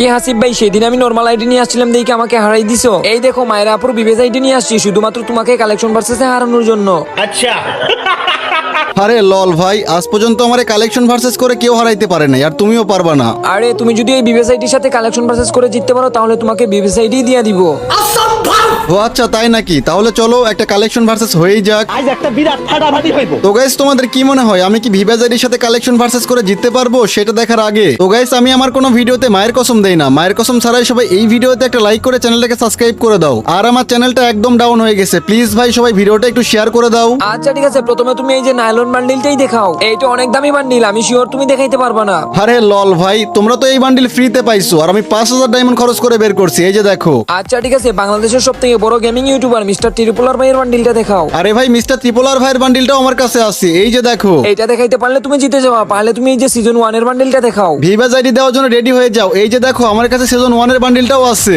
কি হাসিব ভাই, সেদিন আমি নরমাল আইডি নিয়ে আসছিলাম দেখে আমাকে হারাই দিছো। এই দেখো মায়েরা আপুর বিবেজ আইডি নিয়ে আসছি শুধুমাত্র তোমাকে কালেকশন ভার্সেসে হারানোর জন্য। अच्छा। আরে লল ভাই, আজ পর্যন্ত আমারে কালেকশন ভার্সেস করে কেউ হারাইতে পারে না, আর তুমিও পারবা না। আরে তুমি যদি এই বিবেজ আইডির সাথে কালেকশন ভার্সেস করে জিততে পারো তাহলে তোমাকে বিবেজ আইডি দিয়ে দিব। ও আচ্ছা, তাই নাকি? তাহলে চলো একটা কালেকশন ভার্সেস হয়েই যাক। आज একটা বিরাট ফাটাফাটি হইব। তো গাইস, তোমাদের কি মনে হয় আমি কি ভিভাজ আইডির সাথে কালেকশন ভার্সেস করে জিততে পারবো? সেটা দেখার আগে তো গাইস, আমি আমার কোনো ভিডিওতে মায়ের কসম দেই না। মায়ের কসম ছাড়াই সবাই এই ভিডিওতে একটা লাইক করে চ্যানেলটাকে সাবস্ক্রাইব করে দাও। আর আমার চ্যানেলটা একদম ডাউন হয়ে গেছে, প্লিজ ভাই সবাই ভিডিওটা একটু শেয়ার করে দাও। আচ্ছা ঠিক আছে, প্রথমে তুমি এই যে নাইলন বান্ডিলটাই দেখাও। এইটা অনেক দামি বান্ডিল, আমি শিওর তুমি দেখাইতে পারবা না। আরে লল ভাই, তোমরা তো এই বান্ডিল ফ্রিতে পাইছো আর আমি 5000 ডায়মন্ড খরচ করে বের করছি, এই যে দেখো। আচ্ছা ঠিক আছে, বাংলাদেশের সব থেকে বড় গেমিং ইউটিউবার মিস্টার ট্রিপলার ভাইয়ের বান্ডিলটা দেখাও। আরে ভাই, মিস্টার ত্রিপোলার ভাইয়ের বান্ডিলটাও আমার কাছে আছে, এই যে দেখো। এইটা দেখাইতে পারলে তুমি জিতে যাবা। পারলে তুমি এই যে সিজন 1 এর বান্ডিলটা দেখাও। ভিভাজ আইডি দেওয়ার জন্য রেডি হয়ে যাও, এই যে দেখো আমার কাছে সিজন 1 এর বান্ডিলটাও আছে।